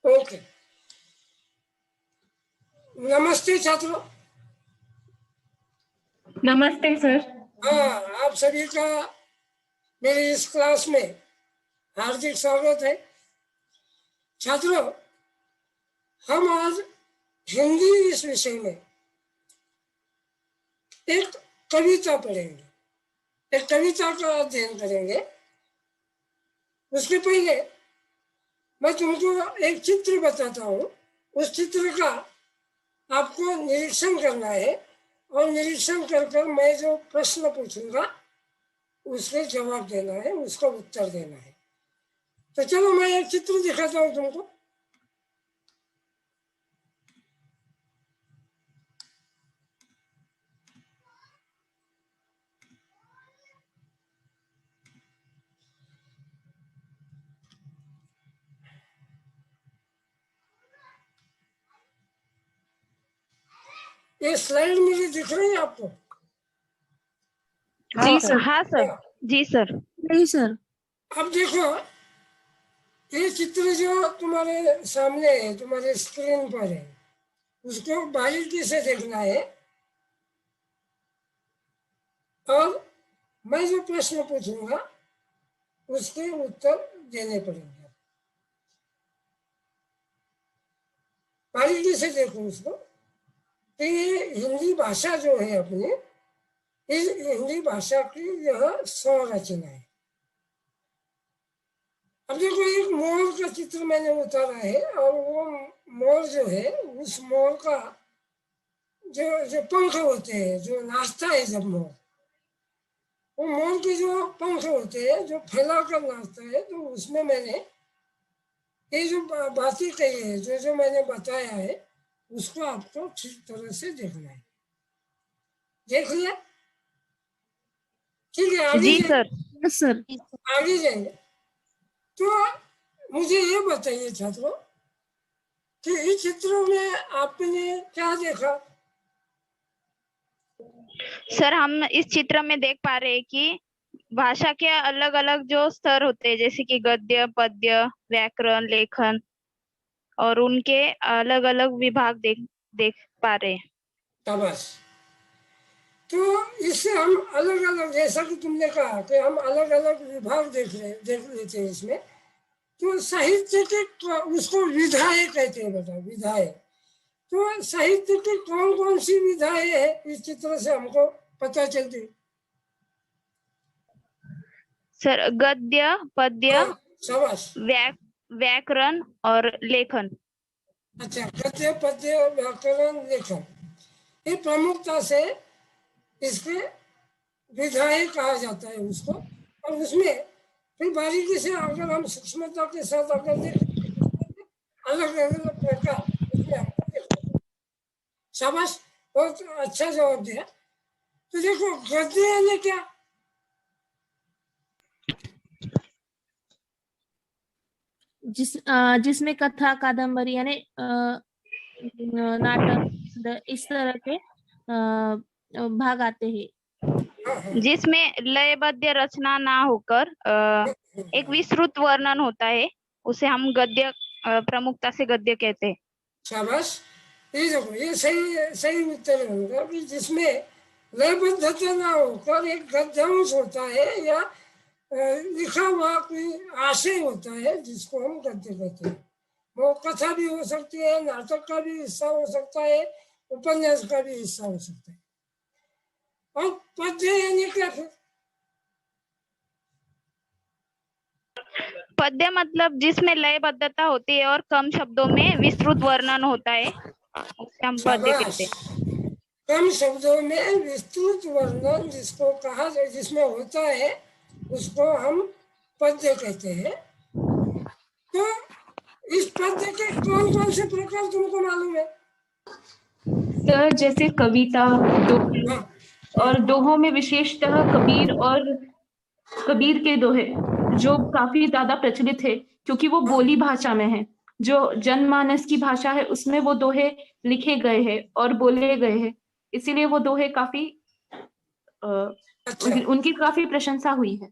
Okay, नमस्ते छात्रों। नमस्ते सर। हाँ, आप सभी का मेरी इस क्लास में हार्दिक स्वागत है। छात्रों, हम आज हिंदी इस विषय में एक कविता पढ़ेंगे, एक कविता का अध्ययन करेंगे। उसके पहले मैं तुमको एक चित्र बताता हूँ। उस चित्र का आपको निरीक्षण करना है और निरीक्षण कर मैं जो प्रश्न पूछूंगा उसके जवाब देना है, उसका उत्तर देना है। तो चलो मैं एक चित्र दिखाता हूँ तुमको। ये स्लाइड मेरी दिख रही है आपको? जी सर। हाँ सर। जी सर। नहीं सर। अब देखो, ये चित्र जो तुम्हारे सामने है, तुम्हारे स्क्रीन पर है, उसको बारीकी से देखना है और मैं जो प्रश्न पूछूंगा उसके उत्तर देने पड़ेंगे। बारीकी से देखो उसको। तो ये हिंदी भाषा जो है अपनी, इस हिंदी भाषा की यह संरचना है। अब देखो, एक मोर का चित्र मैंने उतारा है और वो मोर जो है, उस मोर का जो जो पंख होते हैं, जो नाचता है जब मोर, वो मोर के जो पंख होते हैं जो फैला कर नाचता है, तो उसमें मैंने ये जो बातें कही है, जो जो मैंने बताया है, उसको आपको ठीक तरह से देखना है। देख लिया? ठीक है, आगे जी सर। Yes sir. आगे जाएंगे। तो मुझे ये बताइए छात्रों कि इस चित्रों में आपने क्या देखा? सर, हम इस चित्र में देख पा रहे हैं कि भाषा के अलग अलग जो स्तर होते हैं, जैसे कि गद्य, पद्य, व्याकरण, लेखन, और उनके अलग अलग विभाग देख देख पा रहे हैं। शाबाश। तो इससे हम अलग अलग, जैसा कि तुमने कहा कि हम अलग अलग विभाग देख लेते हैं इसमें। तो साहित्य के उसको विधाएं कहते हैं बेटा, विधाएं। तो साहित्य की कौन कौन सी विधाएं है इस चित्र से हमको पता चलती? सर, गद्य, पद्य, शाबाश। व्याकरण और लेखन। अच्छा, गद्य, पद्य, व्याकरण, लेखन, ये प्रमुखता से इसके विधाएं कहा जाता है उसको। और उसमें फिर बारीकी से अगर हम सूक्ष्मता के साथ अगर देखें, अलग अलग प्रकार उसमें हमको देखते हैं। शाबाश, बहुत अच्छा जवाब दिया। तो देखो, गद्य यानी क्या? जिसमें कथा, कादम्बरी यानी नाटक, इस तरह के भाग आते हैं। जिसमें लयबद्ध रचना ना होकर एक विस्तृत वर्णन होता है, उसे हम गद्य, प्रमुखता से गद्य कहते हैं। शाबाश, ये देखो, ये सही सही उत्तर होगा कि जिसमें लयबद्धता ना होकर एक गद्यांश होता है या लिखा हुआ कोई आशय होता है, जिसको हम गद्य कहते हैं। वो कथा भी हो सकती है, नाटक का भी हिस्सा हो सकता है, उपन्यास का भी हिस्सा हो सकता है। और पद्य यानी क्या फिर? पद्य मतलब जिसमें लयबद्धता होती है और कम शब्दों में विस्तृत वर्णन होता है, उसे हम पद्य कहते हैं। कम शब्दों में विस्तृत वर्णन जिसको कहा जाए, जिसमें होता है, उसको हम पद्य कहते हैं। तो इस पद्य के कौन कौन से प्रकार तुमको मालूम है? सर, जैसे कविता, दोहे, और दोहों में विशेषतः कबीर के दोहे जो काफी ज्यादा प्रचलित है, क्योंकि वो बोली भाषा में है। जो जनमानस की भाषा है उसमें वो दोहे लिखे गए हैं और बोले गए हैं, इसीलिए वो दोहे काफी अच्छा, उनकी काफी प्रशंसा हुई है।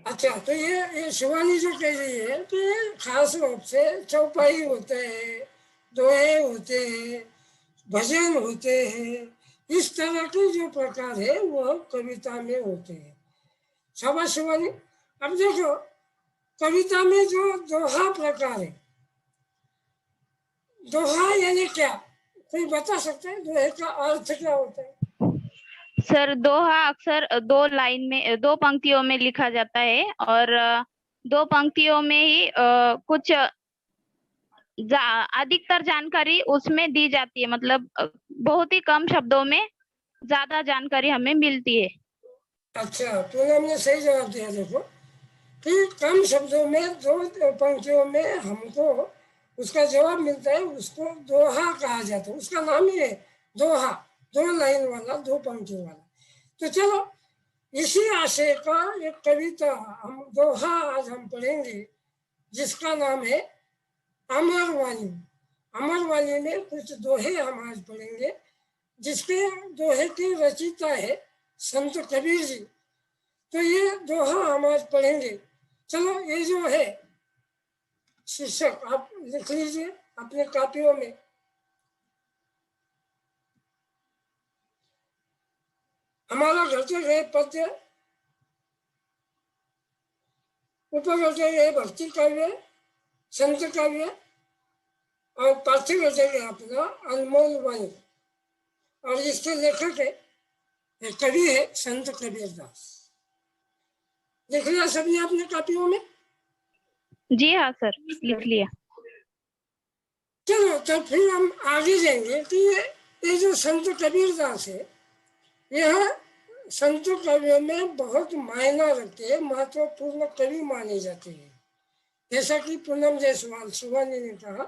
अच्छा, तो ये शिवानी जो कह रही है कि खास रूप से चौपाई होते हैं, दोहे होते हैं, भजन होते हैं, इस तरह के जो प्रकार है वो कविता में होते हैं। शाबाश शिवानी। अब देखो, कविता में जो दोहा प्रकार है, दोहा यानी क्या, कोई बता सकते हैं दोहे का अर्थ क्या होता है? सर दोहा अक्सर दो लाइन में, दो पंक्तियों में लिखा जाता है और दो पंक्तियों में ही कुछ अधिकतर जानकारी उसमें दी जाती है, मतलब बहुत ही कम शब्दों में ज्यादा जानकारी हमें मिलती है। अच्छा, तो हमने सही जवाब दिया। देखो कि कम शब्दों में दो पंक्तियों में हमको उसका जवाब मिलता है, उसको दोहा कहा जाता है। उसका नाम ही है दोहा, दो लाइन वाला, दो पंक्तियों वाला। तो चलो, इसी आशय का एक कविता हम दोहा आज हम पढ़ेंगे, जिसका नाम है अमरवाणी। अमरवाणी में कुछ दोहे हम आज पढ़ेंगे, जिसके दोहे की रचयिता है संत कबीर जी। तो ये दोहा हम आज पढ़ेंगे। चलो, ये जो है शीर्षक आप लिख लीजिए अपने कॉपियों में। हमारा घरते गए पद्य, ऊपर घरते गए भक्ति काव्य, संत काव्य, और पार्थिव घरते गए अपना अनमोल वाणी। और इसके लेखक है, कवि है संत कबीर दास। लिख लिया सबने अपने कॉपियों में? जी हाँ सर, लिख लिया। चलो, तो फिर हम आगे जाएंगे कि ये जो संत कबीर दास है, यह संत कवियों में बहुत मायना रखते हैं, महत्वपूर्ण कवि माने जाते हैं। जैसा कि पूनम जायसवाल शिवानी ने कहा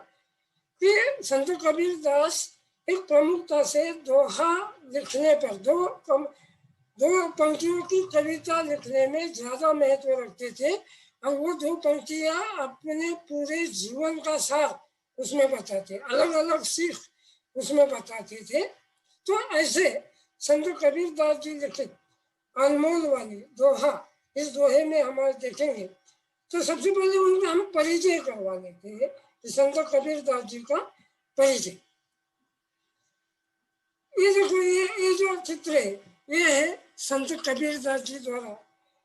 कि संत कबीर दास एक प्रमुखता से दोहा लिखने पर, दो पंक्तियों की कविता लिखने में ज्यादा महत्व रखते थे, और वो दो पंक्तियां अपने पूरे जीवन का सार उसमें बताते, अलग अलग सीख उसमें बताते थे। तो ऐसे संत कबीर दास जी लिखित अनमोल वाली दोहा, इस दोहे में हमारे देखेंगे। तो सबसे पहले उनका हम परिचय करवा लेते हैं, संत कबीर दास जी का परिचय। ये देखो, ये जो चित्र है, ये है संत कबीर दास जी द्वारा।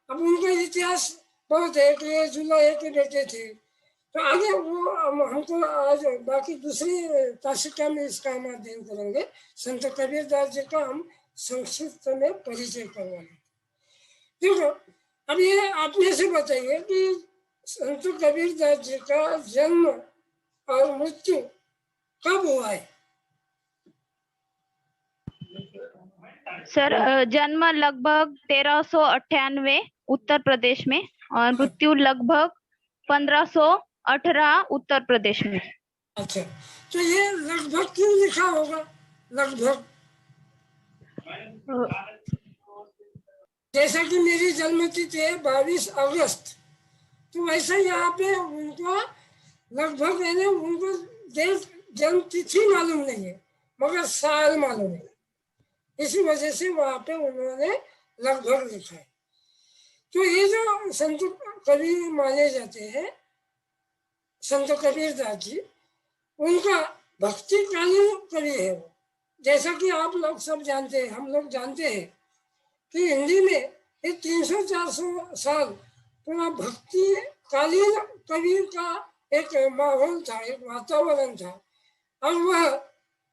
अब उनका इतिहास बहुत है कि ये जुलाहे के बेटे थे। तो आगे वो हमको आज बाकी दूसरी तासिका में इसका हम अध्ययन करेंगे। संत कबीर दास जी का हम संक्षिप्त में परिचय करवा लेंगे। देखो, अब ये आप में से बताइए कि संत कबीर दास जी का जन्म और मृत्यु कब हुआ है? सर जन्म लगभग 1398 उत्तर प्रदेश में और मृत्यु लगभग 1518 उत्तर प्रदेश में। अच्छा, तो ये लगभग क्यों लिखा होगा? लगभग जैसा कि मेरी जन्मतिथि है 22 अगस्त, तो वैसे यहाँ पे उनको लगभग यानी उनको जन्म तिथि मालूम नहीं है, मगर साल मालूम है। इसी वजह से वहां पे उन्होंने लगभग लिखा है। तो ये जो संत कवि माने जाते हैं, संत कबीर दास जी, उनका भक्तिकालीन कवि है वो। जैसा कि आप लोग सब जानते हैं, हम लोग जानते हैं कि हिंदी में ये 300-400 साल पूरा भक्तिकालीन कवि का एक माहौल था, एक वातावरण था। और वह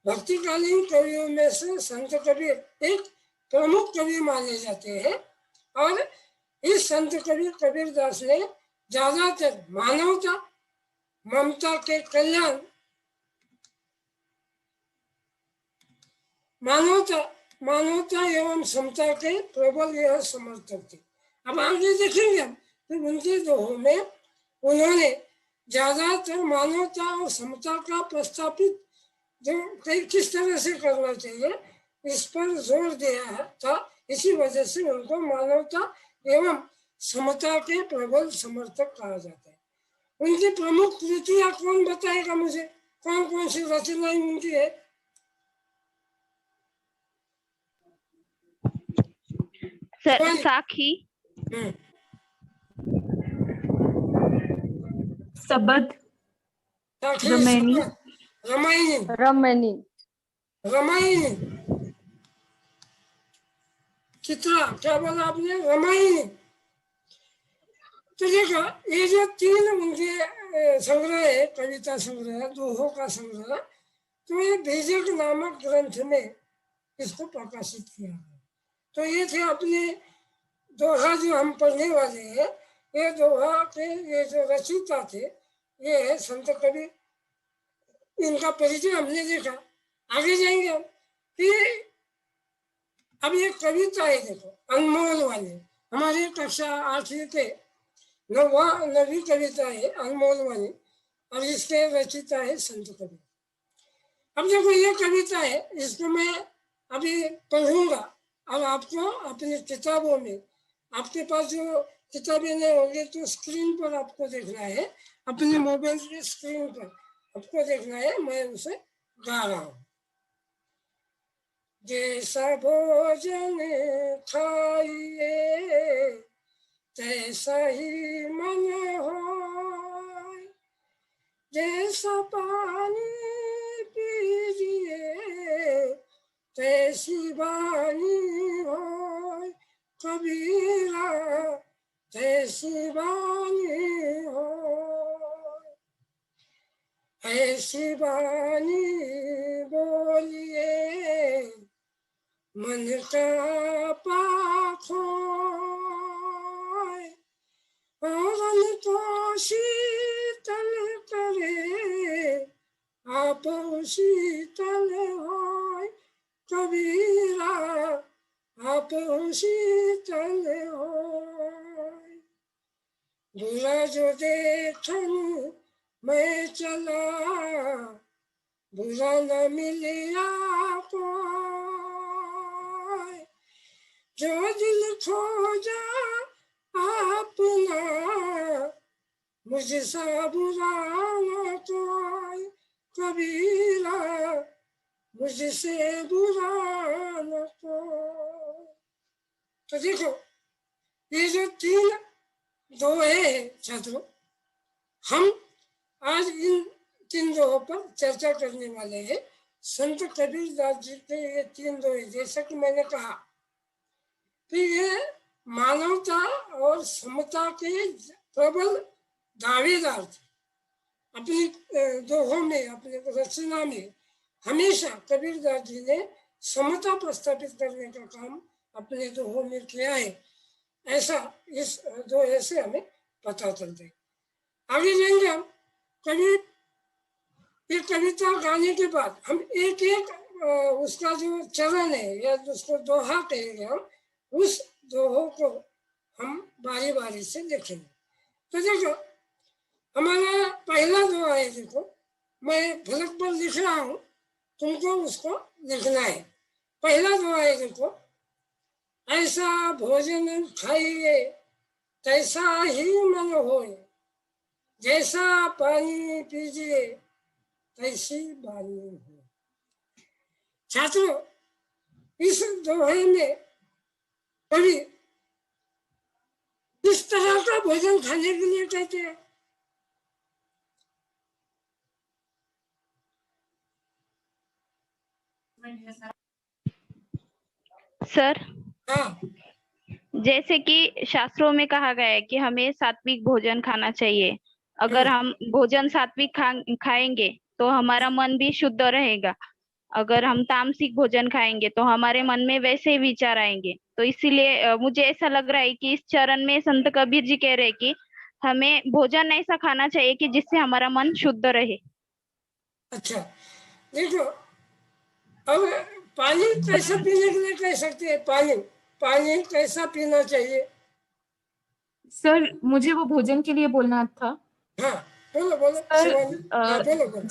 भक्तिकालीन कवियों में से संत कबीर एक प्रमुख कवि माने जाते हैं। और इस संत कबीर दास ने ज्यादातर मानवता, ममता के कल्याण, मानवता एवं समता के प्रबल यह समर्थक थे। अब आगे देखेंगे हम, तो उनके दोहों में उन्होंने ज्यादातर मानवता और समता का प्रस्तापित जो किस तरह से करना चाहिए, इस पर जोर दिया था। इसी वजह से उनको मानवता एवं समता के प्रबल समर्थक कहा जाता है। उनकी प्रमुख कृतियां कौन बताएगा मुझे? कौन कौन सी रचनाएं उनकी है? सर साखी, सबद, साखी रमैनी, सबद, रमायणी, रमणी, रमायणी, चित्रा, क्या बोला आपने? रमायणी। तो देखो ये जो तीन उनके संग्रह है, कविता संग्रह, दोहों का संग्रह, तो ये बीजक नामक ग्रंथ में इसको प्रकाशित किया है। तो ये थे अपने दोहा जो हम पढ़ने वाले हैं। ये दोहा के ये जो रचयिता थे ये है संत कबीर। इनका परिचय हमने देखा। आगे जाएंगे हम कि अब ये कविता है, देखो अनमोल वाली, हमारी कक्षा 8वीं के 9वीं कविता है अनमोल वाली। अब इसके रचयिता है संत कबीर। अब देखो ये कविता है, इसको मैं अभी पढ़ूंगा और आपको अपनी किताबों में, आपके पास जो किताबें नहीं होंगे तो स्क्रीन पर आपको देखना है, अपने मोबाइल की स्क्रीन पर आपको देखना है, मैं उसे गा रहा हूँ। जैसा भोजन खाइए तैसा ही मन हो, जैसा पानी पीजिए तैसी वाणी हो, कबीरा तैसी वाणी हो, ऐसी वाणी बोलिए मन का पाखो, और को शीतल करे आप शीतल हो, कबीरा आप शीतल हो। बुरा जो देखन मैं चला, बुरा न मिलिया कोई, जो दिल खोजा अपना मुझसा बुरा न कोई, कबीरा मुझसे बुरा न कोई। तो देखो ये जो तीन दोहे हैं छात्रों, हम आज इन तीन दोहों पर चर्चा करने वाले हैं। संत कबीर दास जी के ये तीन दोहे, जैसा कि मैंने कहा कि ये मानवता और समता के प्रबल दावेदार थे। अपनी दोहों में, अपने रचना में हमेशा कबीर दास जी ने समता प्रस्थापित करने का काम अपने दोहों में किया है, ऐसा इस दोहे से हमें पता चलता है। आगे जाएंगे हम। कबीर ये कविता गाने के बाद हम एक एक उसका जो चरण है या उसको दोहा कहेंगे, हम उस दोहों को हम बारी बारी से देखेंगे। तो देखो हमारा पहला दोहा है, देखो मैं फलक पर लिख रहा हूँ, तुमको उसको लिखना है। पहला दोहा है, देखो ऐसा भोजन खाइए तैसा ही मन होए, जैसा पानी पीजिए तैसी वाणी हो। छात्रों इस दोहे में कवि किस तरह का भोजन खाने के लिए कहते हैं? सर, हाँ, जैसे कि शास्त्रों में कहा गया है कि हमें सात्विक भोजन खाना चाहिए। अगर हम भोजन सात्विक खाएंगे तो हमारा मन भी शुद्ध रहेगा। अगर हम तामसिक भोजन खाएंगे तो हमारे मन में वैसे ही विचार आएंगे। तो इसीलिए मुझे ऐसा लग रहा है कि इस चरण में संत कबीर जी कह रहे हैं कि हमें भोजन ऐसा खाना चाहिए कि जिससे हमारा मन शुद्ध रहे। अच्छा देखो, अब पानी कैसा पीने के लिए कह सकते हैं? पानी कैसा पीना चाहिए? सर मुझे वो भोजन के लिए बोलना था। हाँ बोलो बोलो सर, बोलो।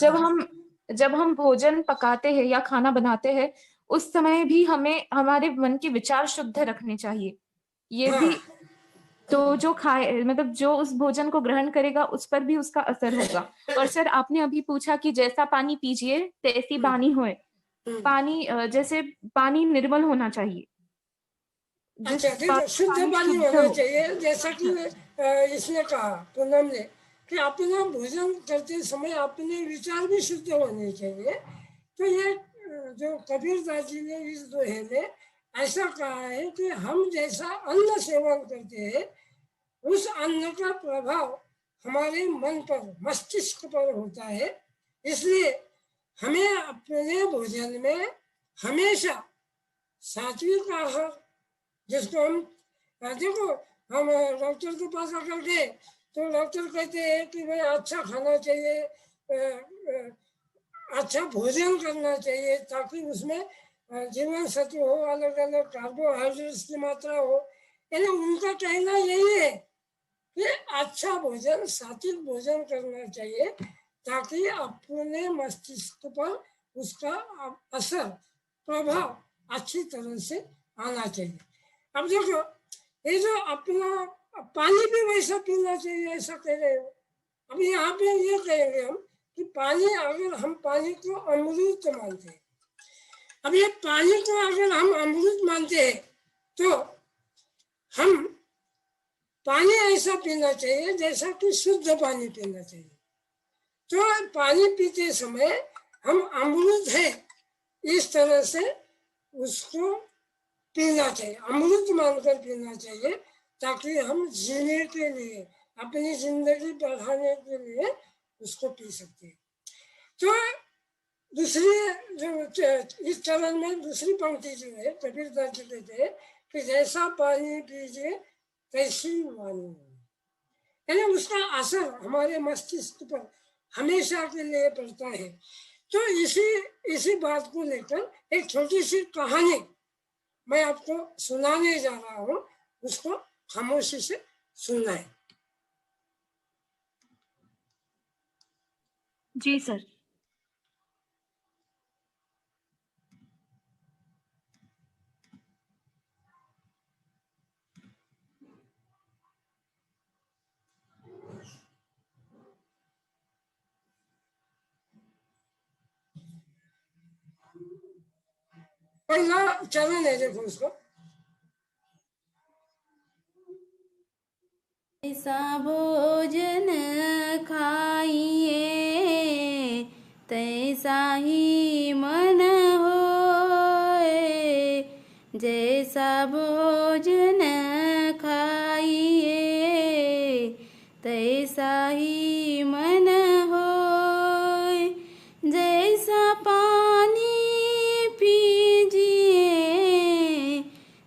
जब हम भोजन पकाते हैं या खाना बनाते हैं उस समय भी हमें हमारे मन के विचार शुद्ध रखने चाहिए। ये हाँ। भी तो जो खाए, मतलब जो उस भोजन को ग्रहण करेगा उस पर भी उसका असर होगा। और सर आपने अभी पूछा कि जैसा पानी पीजिए तैसी वाणी होए। पानी जैसे पानी निर्मल होना चाहिए। अच्छा देखो शुद्ध पानी होना चाहिए, जैसा कि इसने कहा, पूनम ने कि अपना भोजन करते समय अपने विचार भी शुद्ध होने चाहिए। तो ये जो कबीरदास जी ने इस दोहे में ऐसा कहा है कि हम जैसा अन्न सेवन करते हैं उस अन्न का प्रभाव हमारे मन पर, मस्तिष्क पर होता है। इसलिए हमें अपने भोजन में हमेशा सात्विक आहार, जिसको हम देखो, हम डॉक्टर के पास आकर के तो डॉक्टर कहते हैं कि भाई अच्छा खाना चाहिए, अच्छा भोजन करना चाहिए ताकि उसमें जीवन सत्व हो, अलग अलग कार्बोहाइड्रेट्स की मात्रा हो। यानी उनका कहना यही है कि अच्छा भोजन, सात्विक भोजन करना चाहिए ताकि अपने मस्तिष्क पर उसका असर, प्रभाव अच्छी तरह से आना चाहिए। अब देखो, ये जो अपना पानी भी वैसा पीना चाहिए ऐसा कह रहे हो। अब यहाँ पे ये कहेंगे हम कि पानी, अगर हम पानी को अमृत मानते हैं, अब ये पानी को अगर हम अमृत मानते हैं तो हम पानी ऐसा पीना चाहिए जैसा कि शुद्ध पानी पीना चाहिए। तो पानी पीते समय हम अमृत है इस तरह से उसको पीना चाहिए, अमृत मानकर पीना चाहिए ताकि हम जीने के लिए, अपनी जिंदगी बढ़ाने के लिए उसको पी सकते हैं। तो दूसरी जो इस चरण में दूसरी पंक्ति जो है, कबीरदास जी कहते हैं कि जैसा पानी पीजिए तैसी वाणी, यानी उसका असर हमारे मस्तिष्क पर हमेशा के लिए पड़ता है। तो इसी बात को लेकर एक छोटी सी कहानी मैं आपको सुनाने जा रहा हूँ, उसको खामोशी से सुनना है। जी सर। पहला चरण है, देखो उसको। ऐसा भोजन खाइए तैसा ही मन होए, जैसा भोजन खाइए तैसा ही मन होए, जैसा पानी पीजिए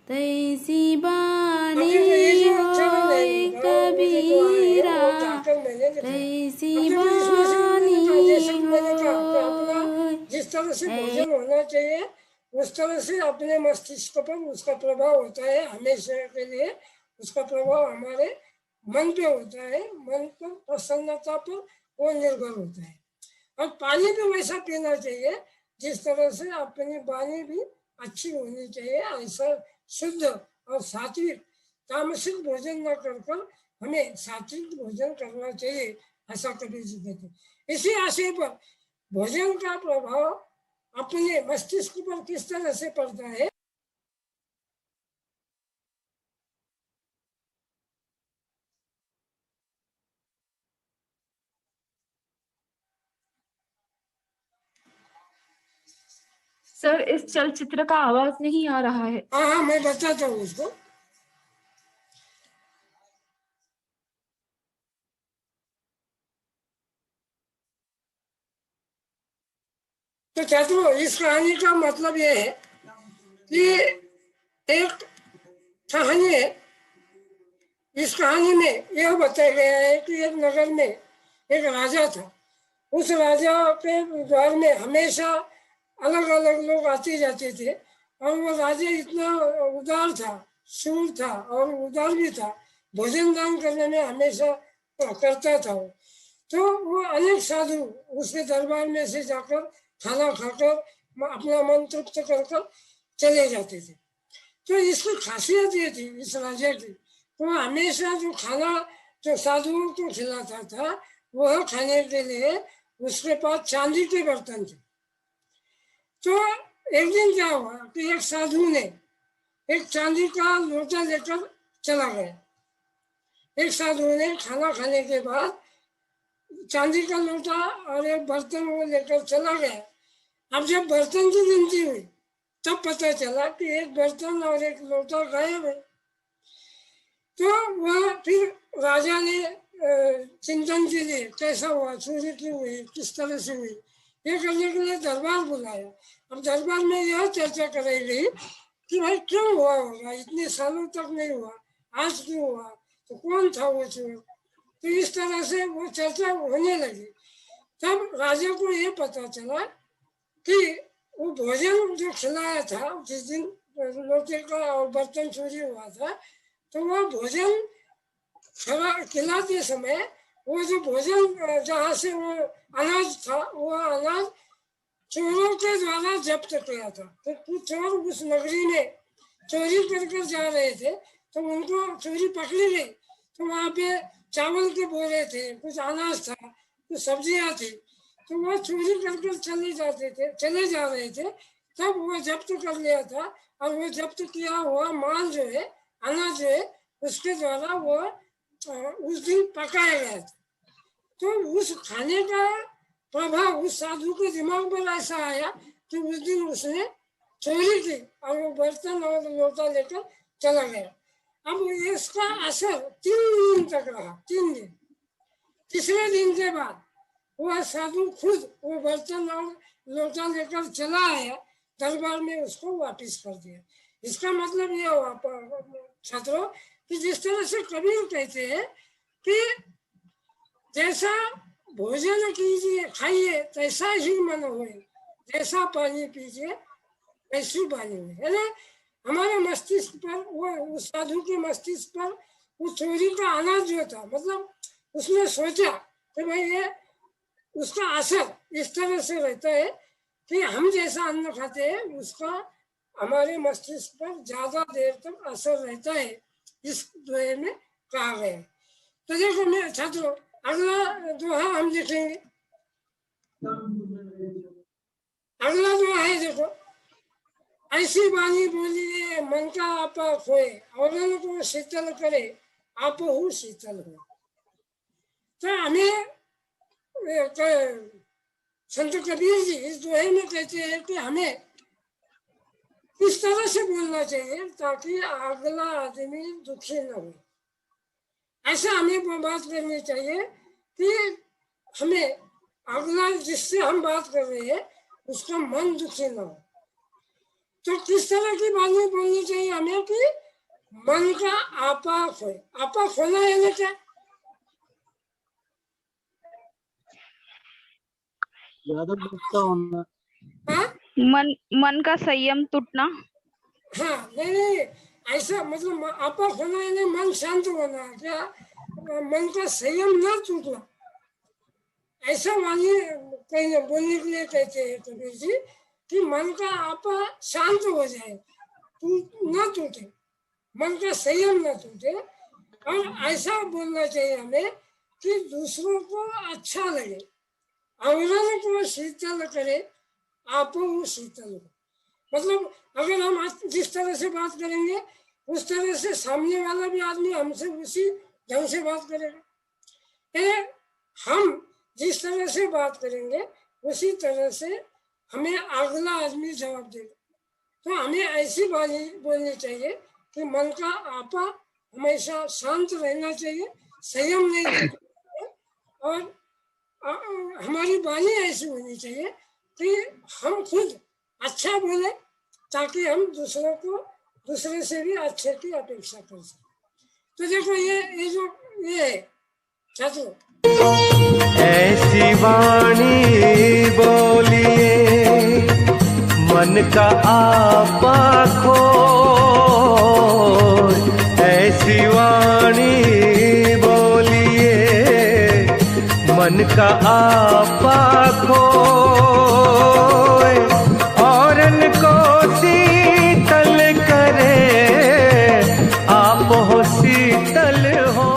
तैसी बानी होए कबीरा, तैसी बानी होए। जिस तरह से भोजन होना चाहिए उस तरह से अपने मस्तिष्क पर उसका प्रभाव होता है, हमेशा के लिए उसका प्रभाव हमारे मन पे होता है, मन पर, प्रसन्नता पर वो निर्भर होता है। और पानी भी वैसा पीना चाहिए जिस तरह से अपनी वाणी भी अच्छी होनी चाहिए। ऐसा शुद्ध और सात्विक, तामसिक भोजन न कर हमें सात्विक भोजन करना चाहिए, ऐसा कबीर जी कहते हैं। इसी आशय पर भोजन का प्रभाव अपने मस्तिष्क पर किस तरह से पड़ता है, सर इस चलचित्र का आवाज नहीं आ रहा है। हाँ मैं बताता हूँ उसको। तो छात्रों, इस कहानी का मतलब ये है कि एक कहानी है, इस कहानी में यह बताया गया है कि एक नगर में एक राजा था। उस राजा के द्वार में हमेशा अलग अलग लोग आते जाते थे और वो राजा इतना उदार था, शूर था और उदार भी था, भोजन दान करने में हमेशा करता था वो। तो वो अनेक साधु उसके दरबार में से जाकर खाना खाकर अपना मन तृप्त कर चले जाते थे। तो इसकी खासियत ये थी इस राजा की, वो हमेशा जो खाना जो साधुओं को खिलाता था वह खाने के लिए उसके पास चांदी के बर्तन थे। तो एक दिन क्या हुआ कि एक साधु ने एक चांदी का लोटा लेकर चला गया। एक साधु ने खाना खाने के बाद चांदी का लोटा और एक बर्तन वो लेकर चला गया। अब जब बर्तन की गिनती हुई तब पता चला कि एक बर्तन और एक लोटा गायब है। तो वह फिर राजा ने चिंतन के लिए कैसा हुआ, चोरी क्यों हुई, किस तरह से हुई, ये करने के लिए दरबार बुलाया। अब दरबार में यह चर्चा कराई गई कि भाई क्यों हुआ होगा, इतने सालों तक नहीं हुआ, आज क्यों हुआ, तो कौन था वो चोर। तो इस तरह से वो चर्चा होने लगी। तब राजा को ये पता चला कि वो भोजन जो खिलाया था जिस दिन लोटे का और बर्तन चोरी हुआ था, तो वह भोजन खिलाते समय वो जो भोजन जहाँ से वो अनाज था, वह अनाज चोरों के द्वारा जब्त किया था। तो कुछ चोर उस नगरी में चोरी कर जा रहे थे, तो उनको चोरी पकड़ी गई। तो वहाँ पे चावल के बोरे थे, कुछ अनाज था, कुछ सब्जियाँ थी, तो वह चोरी कर चले जा रहे थे। तब वो जब्त कर लिया था, और वो जब्त किया हुआ माल जो है, अनाज जो है, उसके द्वारा वो उस दिन पकाया गया था। तो उस खाने का प्रभाव उस साधु के दिमाग पर ऐसा आया कि उस दिन उसने चोरी की और वो बर्तन और लोटा लेकर चला गया। अब इसका असर 3 दिन तक रहा, 3 दिन। तीसरे दिन के बाद वह साधु खुद वो बर्तन और लोटा लेकर चला आया, दरबार में उसको वापस कर दिया। इसका मतलब यह हुआ छात्रों कि जिस तरह से कबीर कहते हैं कि जैसा भोजन कीजिए खाइए तैसा ही मन होए, जैसा पानी पीजिए वैसी वाणी हुई, है ना। हमारे मस्तिष्क पर वो उस साधु के मस्तिष्क पर वो चोरी का अनाज जो था, मतलब उसने सोचा कि भाई ये उसका असर इस तरह से रहता है कि हम जैसा अन्न खाते हैं उसका हमारे मस्तिष्क पर ज्यादा देर तक असर रहता है, इस दोहे में कहा गया है। तो देखो मेरे छात्रों, अगला दोहा हम लिखेंगे। अगला दोहा है, देखो, ऐसी वाणी बोलिए मन का आपा खोए, औरन को शीतल करे आप हूँ शीतल हो। तो हमें संत कबीर जी इस दोहे में कहते हैं कि हमें इस तरह से बोलना चाहिए ताकि अगला आदमी दुखी न हो। ऐसा हमें बात करनी चाहिए कि हमें अगला जिससे हम बात कर रहे हैं उसका मन दुखी न हो। तो किस तरह की बातें बोलनी चाहिए हमें कि मन का आपा खोए। आपा खोना है ना, क्या ज्यादा गुस्सा होना, मन का संयम टूटना। हाँ, नहीं, ऐसा मतलब आपा खोना है मन शांत होना, क्या मन का संयम न टूटना, ऐसा वाणी कहीं बोलने के लिए कहते हैं कबीर जी कि मन का आपा शांत हो जाए, न टूटे, मन का संयम न टूटे। और ऐसा बोलना चाहिए हमें कि दूसरों को अच्छा लगे, औरों को शीतल करे आप शीतल हो। मतलब अगर हम जिस तरह से बात करेंगे उस तरह से सामने वाला भी आदमी हमसे उसी ढंग से बात करेगा। हम जिस तरह से बात करेंगे उसी तरह से हमें अगला आदमी जवाब देगा। तो हमें ऐसी वाणी बोलनी चाहिए कि मन का आपा हमेशा शांत रहना चाहिए, संयम नहीं रखना चाहिए, और हमारी वाणी ऐसी होनी चाहिए कि हम खुद अच्छा बोले ताकि हम दूसरे से भी अच्छे की अपेक्षा कर सकें। तो देखो ये जो ये है छात्रों, ऐसी वाणी बोलिए मन का आपा खोए, ऐसी वाणी बोलिए मन का आपा खोए, औरन को शीतल करे आप हो शीतल हो।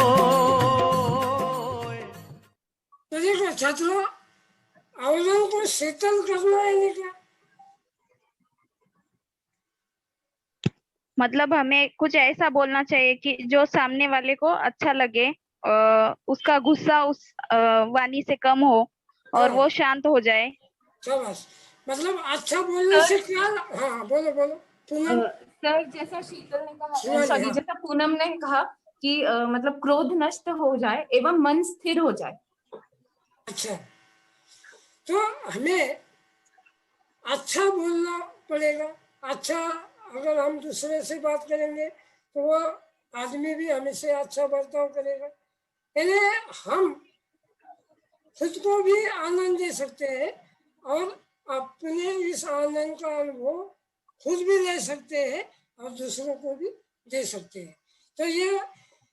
तो देखो छात्रों, औरों को शीतल करना है नहीं क्या, मतलब हमें कुछ ऐसा बोलना चाहिए कि जो सामने वाले को अच्छा लगे उसका गुस्सा उस वाणी से कम हो और वो शांत हो जाए। शाबाश। मतलब अच्छा बोलने से क्या? हाँ बोलो बोलो पूनम। सर जैसा शीतल ने कहा, शिवानी, सॉरी हाँ। जैसा पूनम ने कहा कि मतलब क्रोध नष्ट हो जाए एवं मन स्थिर हो जाए। अच्छा, तो हमें अच्छा बोलना पड़ेगा। अच्छा, अगर हम दूसरे से बात करेंगे तो वो आदमी भी हमसे अच्छा बर्ताव करेगा। यानी हम खुद को भी आनंद दे सकते हैं और अपने इस आनंद का अनुभव खुद भी ले सकते हैं और दूसरों को भी दे सकते हैं। तो ये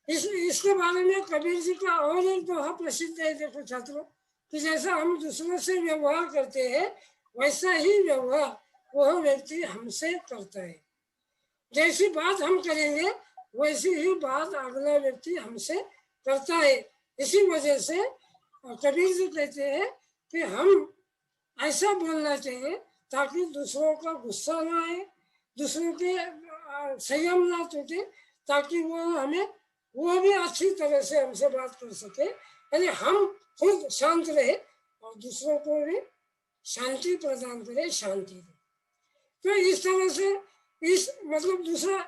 इसके बारे में कबीर जी का और एक दोहा प्रसिद्ध है। देखो छात्रों, कि जैसा हम दूसरों से व्यवहार करते हैं वैसा ही व्यवहार वह व्यक्ति हमसे करता है। जैसी बात हम करेंगे वैसी ही बात अगला व्यक्ति हमसे करता है। इसी वजह से कबीर जी कहते हैं कि हम ऐसा बोलना चाहिए ताकि दूसरों का गुस्सा ना आए, दूसरों के संयम ना टूटे, ताकि वो भी अच्छी तरह से हमसे बात कर सके। यानी हम खुद शांत रहे और दूसरों को भी शांति प्रदान करे, शांति दे। तो इस तरह से इस मतलब दूसरा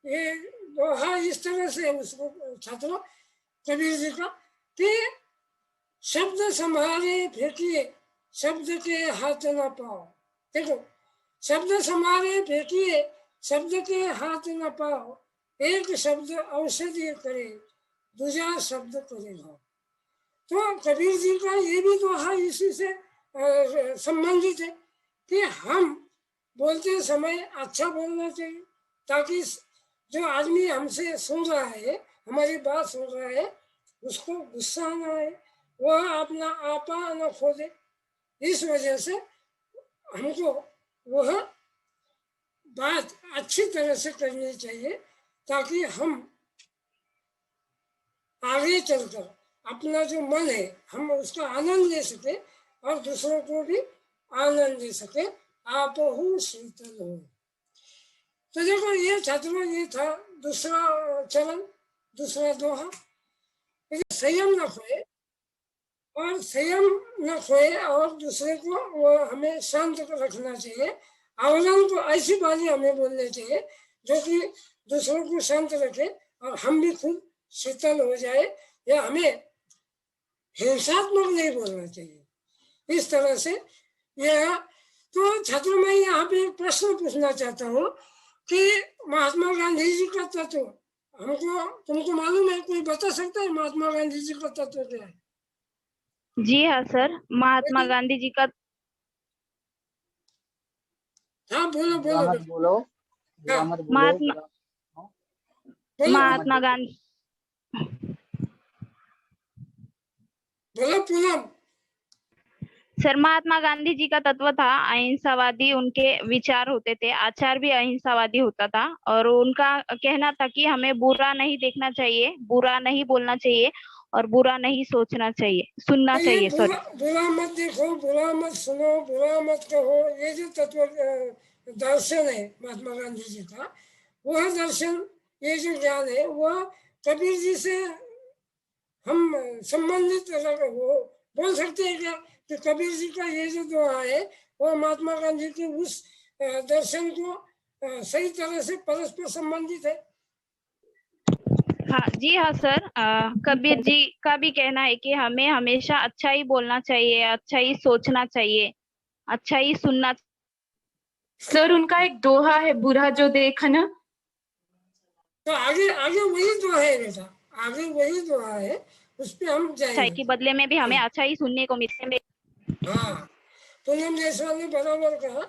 ये दोहा इस तरह से उसको छात्रों कबीर जी का कि शब्द संभाले फेंकिए शब्द के हाथ न पाओ। देखो, शब्द संभाले फेंकिए शब्द के हाथ न पाओ, एक शब्द औषधि करे दूसरा शब्द करे घाव। तो कबीर जी का ये भी दोहा इसी से संबंधित है कि हम बोलते समय अच्छा बोलना चाहिए ताकि जो आदमी हमसे सुन रहा है, हमारी बात सुन रहा है, उसको गुस्सा ना आए, वह अपना आपा न खो दे। इस वजह से हमको वह बात अच्छी तरह से करनी चाहिए ताकि हम आगे चलकर अपना जो मन है हम उसका आनंद ले सके और दूसरों को भी आनंद दे सके। आप हो शीतल हो। तो देखो ये छात्रों, ये था दूसरा चरण, दूसरा दोहा। संयम न खोए और दूसरे को वो हमें शांत रखना चाहिए। अवलन को ऐसी बातें हमें बोलनी चाहिए जो कि दूसरों को शांत रखे और हम भी खुद शीतल हो जाए। या हमें हिंसात्मक नहीं बोलना चाहिए। इस तरह से यह तो छात्रों, मैं यहाँ पे एक प्रश्न पूछना चाहता हूँ कि महात्मा गांधी जी का तत्व तुमको मालूम है? कोई बता सकता है महात्मा गांधी जी का तत्व क्या है? जी हाँ सर, महात्मा गांधी जी का हाँ बोलो बोलो बोलो। महात्मा गांधी बोलो पूनम। सर, महात्मा गांधी जी का तत्व था अहिंसावादी। उनके विचार होते थे, आचार भी अहिंसावादी होता था और उनका कहना था कि हमें बुरा नहीं देखना चाहिए, बुरा नहीं बोलना चाहिए और बुरा नहीं सोचना चाहिए, सुनना चाहिए। सॉरी, बुरा मत देखो, बुरा मत सुनो, बुरा मत कहो, ये जो तत्व दर्शन है महात्मा गांधी जी का, वह दर्शन, ये जो ज्ञान है वह कबीर जी से हम संबंधित वो बोल सकते हैं क्या कि कबीर जी का ये जो दोहा है वो महात्मा गांधी के उस दर्शन को सही तरह से परस्पर संबंधित है? हाँ जी हाँ सर, कबीर जी का भी कहना है कि हमें हमेशा अच्छा ही बोलना चाहिए, अच्छा ही सोचना चाहिए, अच्छा ही सुनना। सर उनका एक दोहा है, बुरा जो देखना। तो आगे वही दोहा है बेटा, आगे वही दोहा है, उस पे हम जाएंगे कि बदले में भी हमें अच्छा ही सुनने को मिलते। हाँ, पूनम जायसवाल ने बराबर कहा।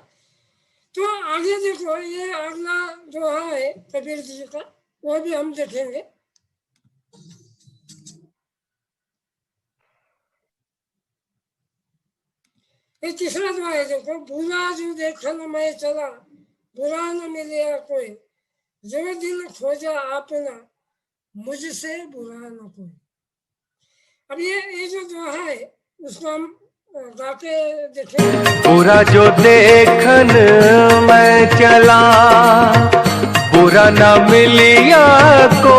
तो आगे देखो, ये अगला दोहा है कबीर जी का, वो भी हम देखेंगे। ये तीसरा दोहा है, देखो, बुरा जो देखन मैं चला बुरा न मिले कोई, जो दिल खोजा अपना मुझसे बुरा न कोई। अब ये जो दोहा है उसको हम गाके देखेंगे। बुरा जो देखन मैं चला बुरा बुरा न मिलिया को,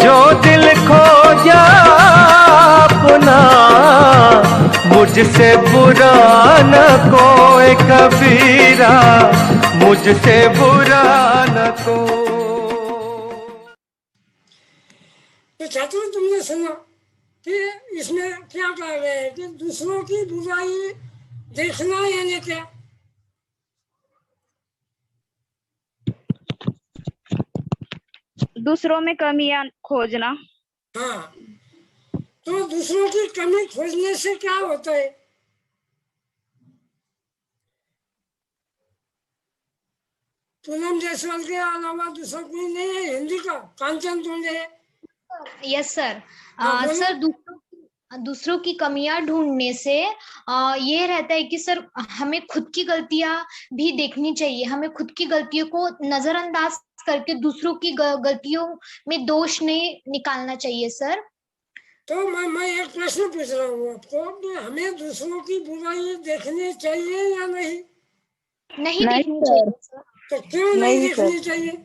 जो दिल खो जा अपना, मुझसे बुरा न कोई कबीरा, मुझसे बुरा न को। तो छात्रों, तुमने सुना कि इसमें क्या कह रहे हैं कि दूसरों की बुराई देखना यानी क्या? दूसरों में कमियां खोजना। हाँ, तो दूसरों की कमी खोजने से क्या होता है? पूनम जायसवाल के अलावा दूसरा कोई नहीं है हिंदी का? कांचन तुंडे है? Yes sir. हाँ, बोलो। सर दूसरों की कमियां ढूंढने से ये रहता है कि सर हमें खुद की गलतियां भी देखनी चाहिए, हमें खुद की गलतियों को नजरअंदाज करके दूसरों की गलतियों में दोष नहीं निकालना चाहिए सर। तो मैं एक प्रश्न पूछ रहा हूँ आपको कि हमें दूसरों की बुराई देखनी चाहिए या नहीं? नहीं देखनी चाहिए सर। तो क्यों नहीं देखनी चाहिए?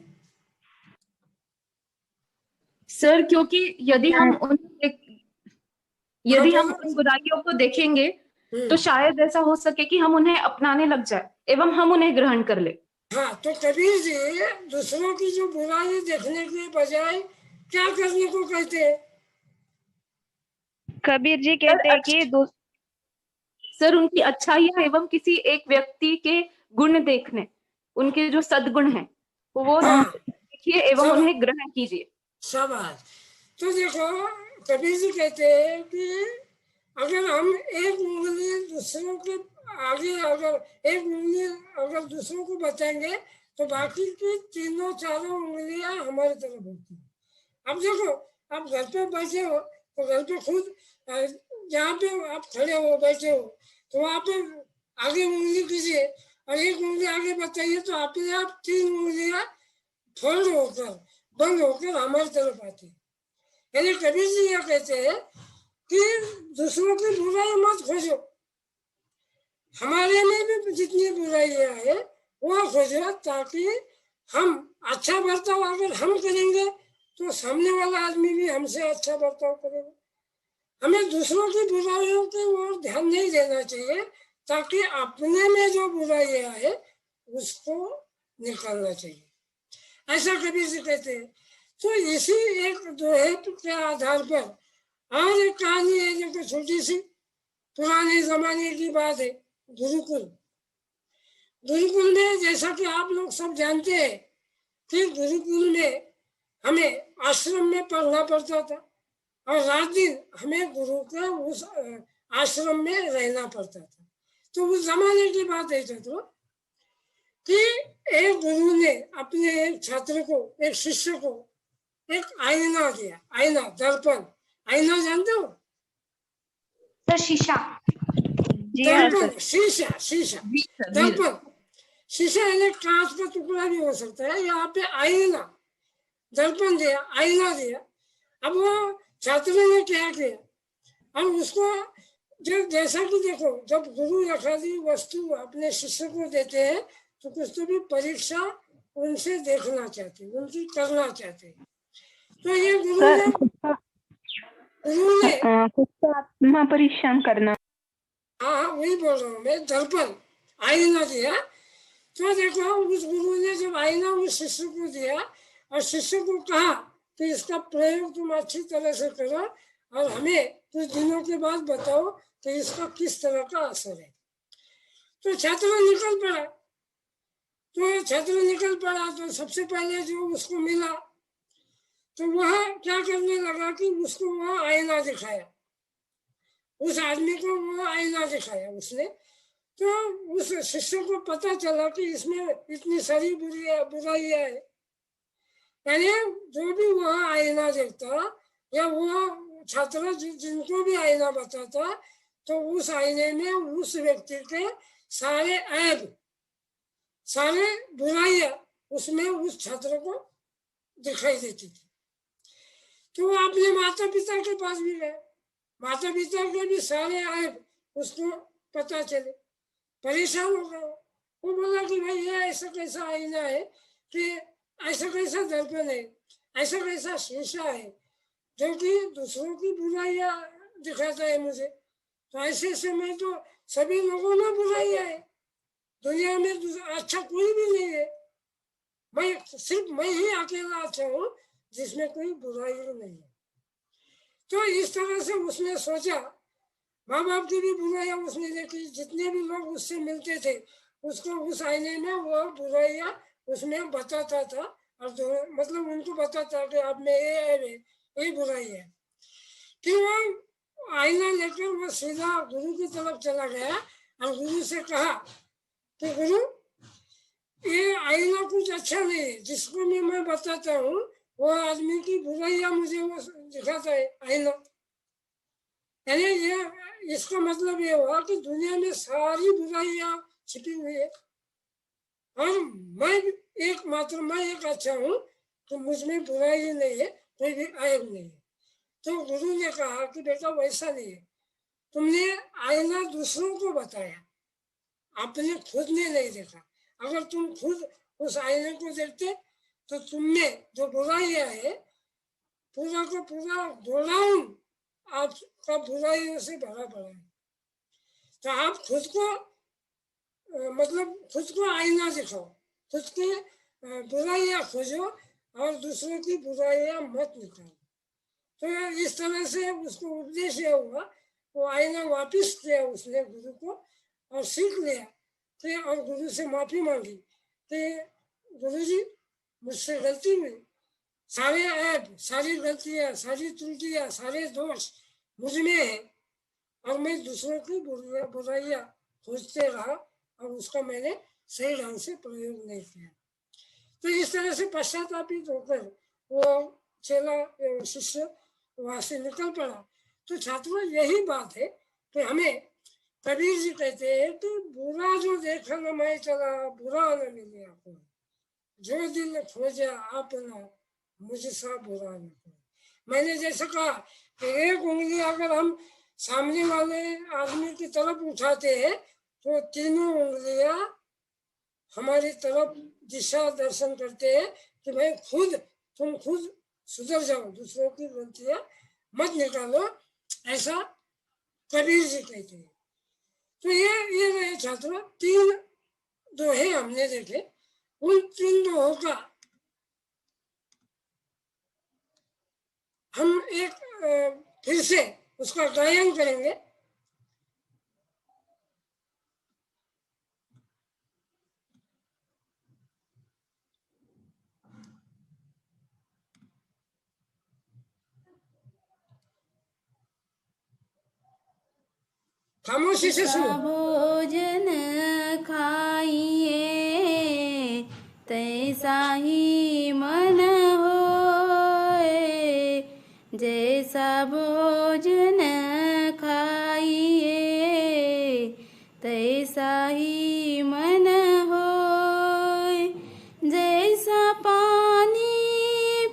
सर क्योंकि यदि हम उन बुराइयों को देखेंगे तो शायद ऐसा हो सके कि हम उन्हें अपनाने लग जाए एवं हम उन्हें ग्रहण कर ले। हाँ, तो कबीर जी दूसरों की जो बुराई देखने के बजाय क्या करने को कहते हैं? कबीर जी कहते हैं कि सर उनकी अच्छाइयां एवं किसी एक व्यक्ति के गुण देखने, उनके जो सद्गुण हैं वो देखिए एवं उन्हें ग्रहण कीजिए। शाबाश। तो देखो, कबीर जी कहते हैं कि अगर हम एक उंगली दूसरों के आगे, अगर दूसरों को बताएंगे तो बाकी की तीनों चारों उंगलियां हमारी तरफ होती है। अब देखो, आप घर पे बैठे हो तो घर पे खुद जहाँ पे आप खड़े हो बैठे हो तो वहाँ पे आगे उंगली कीजिए और एक उंगली आगे बताइए तो अपने आप तीन उंगलियां फोल्ड होकर बंद होकर हमारी तरफ आती है। यानी कबीर जी यह कहते हैं कि दूसरों की बुराई मत खोजो, हमारे में भी जितनी बुराइयां है वो खोजो, ताकि हम अच्छा बर्ताव अगर हम करेंगे तो सामने वाला आदमी भी हमसे अच्छा बर्ताव करेगा। हमें दूसरों की बुराइयों की ओर ध्यान नहीं देना चाहिए, ताकि अपने में जो बुराइयां है उसको निकालना चाहिए, ऐसा कबीर जी कहते हैं। तो इसी एक दोहे के आधार पर और एक कहानी है जो कि छोटी सी पुराने जमाने की बात है। गुरुकुल में जैसा कि आप लोग सब जानते हैं कि गुरुकुल में हमें आश्रम में पढ़ना पड़ता था और रात दिन हमें गुरु के उस आश्रम में रहना पड़ता था। तो उस जमाने की बात है तो कि एक गुरु ने अपने एक छात्र को, एक शिष्य को एक आईना दिया। आईना, दर्पण। आईना जानते हो? सर शीशा। दर्पण, शीशा, दर्पण। शीशा यानी कांच का टुकड़ा भी हो सकता है, यहाँ पे आईना, दर्पण दिया, आईना दिया। अब वो छात्र ने क्या किया, अब उसको जब जैसा कि देखो, जब गुरु एखादी वस्तु अपने शिष्य को देते हैं तो कुछ तो भी परीक्षा उनसे देखना चाहते, उनकी करना चाहते। तो ये गुरु ने आत्मा परीक्षण करना। हाँ, वही बोल रहा हूँ मैं, दर्पण, आईना दिया। तो देखो, उस गुरु ने जब आईना उस शिष्य को दिया और शिष्य को कहा कि इसका प्रयोग तुम अच्छी तरह से करो और हमें कुछ दिनों के बाद बताओ कि इसका किस तरह का असर है। तो छात्र निकल पड़ा। तो सबसे पहले जो उसको मिला तो वह क्या करने लगा कि उसको वह आईना दिखाया, उस आदमी को वो आईना दिखाया उसने। तो उस शिष्य को पता चला कि इसमें इतनी सारी बुराइयां है। यानी जो भी वह आईना देखता या वो छात्र जिनको भी आईना बताता तो उस आईने में उस व्यक्ति के सारे ऐब, सारे बुराइयां उसमें उस छात्र को दिखाई देती थी। तो वो अपने माता पिता के पास भी गए, माता पिता के भी सारे ऐब उसको पता चले, परेशान हो गए। वो बोला कि भाई ये ऐसा कैसा आईना है, कि ऐसा कैसा दर्पण है, ऐसा कैसा शीशा है जो कि दूसरों की बुराइयां दिखाता है मुझे। तो ऐसे समय तो सभी लोगों में बुराइयां है, दुनिया में अच्छा कोई भी नहीं है, सिर्फ मैं ही अकेला अच्छा हूँ जिसमें कोई बुराई नहीं है। तो इस तरह से उसने सोचा, माँ बाप की भी बुराइयां उसने देखी, जितने भी लोग उससे मिलते थे उसको उस आईने में वो बुराइयां उसमें बताता था, और मतलब उनको बताता कि आप में ये बुराई है। फिर वो आईना लेकर वो सीधा गुरु की तरफ चला गया और गुरु से कहा कि गुरु, ये आईना कुछ अच्छा नहीं है, जिसको मैं बताता हूँ वो आदमी की बुराइयां मुझे वो दिखाता है आईना। यानी ये इसका मतलब ये हुआ कि दुनिया में सारी बुराइयां छिपी हुई है और मैं एक अच्छा हूँ, तो मुझ में बुराई नहीं है, कोई भी ऐब नहीं है। तो गुरु ने कहा कि बेटा वैसा नहीं है, तुमने आईना दूसरों को बताया, आपने खुद ने नहीं देखा। अगर तुम खुद उस आईने को देखते तो तुमने जो बुराइयां है पूरा का पूरा गोडाउन आपका बुराइयों से भरा पड़ा है। तो आप खुद को खुद को आईना दिखाओ, खुद की बुराइयां खोजो और दूसरों की बुराइयां मत निकालो। तो इस तरह से उसको उपदेश हुआ, वो आईना वापिस किया उसने गुरु को और सीख लिया कि, और गुरु से माफी मांगी कि गुरुजी मुझसे गलती हुई, सारे ऐब, सारी गलतियां, सारी त्रुटियां, सारे दोष मुझ में है और मैं दूसरों की बुराइयां खोजते रहा और उसका मैंने सही ढंग से प्रयोग नहीं किया। तो इस तरह से पश्चातापित होकर वो चेला शिष्य वहां से निकल पड़ा। तो छात्रों यही बात है कि हमें कबीर जी कहते हैं कि बुरा जो देखा न मैं चला, बुरा न मिले आपको, जो दिल खोजा आपना मुझसा बुरा न कोई। मैंने जैसे कहा कि एक उंगली अगर हम सामने वाले आदमी की तरफ उठाते हैं तो तीनों उंगलियां हमारी तरफ दिशा दर्शन करते हैं कि भाई तुम खुद सुधर जाओ, दूसरों की गलतियां मत निकालो, ऐसा कबीर जी कहते हैं। तो ये रहे छात्रों 3 दोहे हमने देखे। उन 3 दोहों का हम एक फिर से उसका गायन करेंगे। खामोशी से सुनो। भोजन खाइए तैसा ही मन होए, जैसा भोजन खाइए तैसा ही मन होए, जैसा पानी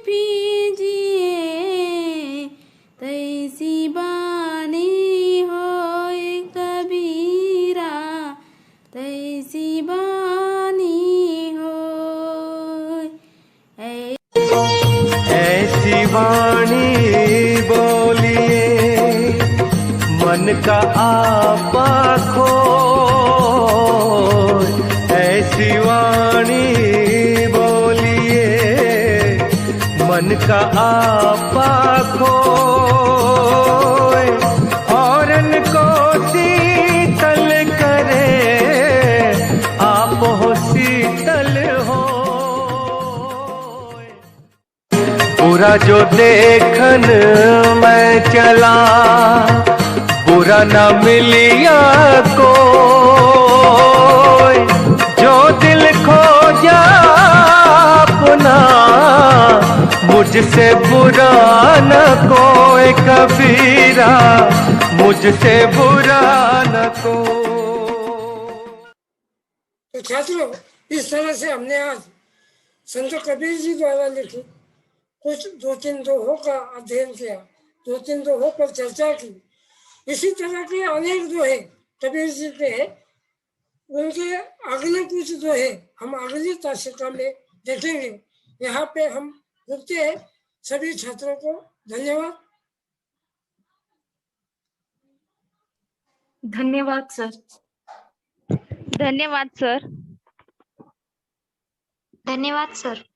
पीजिए तैसी बानी होए कबीरा, तैसी बानी होए। ऐसी वाणी बोलिए मन का आपा खोए, ऐसी वाणी बोलिए मन का आपा खोए, औरन को शीतल करे आप हो शीतल हो। बुरा जो देखन मैं चला, बुरा न मिलिया कोई, जो दिल खोजा अपना मुझसे बुरा न कोई कबीरा, मुझसे बुरा न कोई। तो छात्रों इस तरह से हमने आज संत कबीर जी द्वारा लिखी कुछ 2-3 दोहों का अध्ययन किया, 2-3 दोहों पर चर्चा की। इसी तरह के अनेक दोहे कबीर जी के हैं उनके अगले कुछ जो है हम अगली तासिका में देखेंगे। यहाँ पे हम रुकते हैं। सभी छात्रों को धन्यवाद। धन्यवाद सर। धन्यवाद सर। धन्यवाद सर।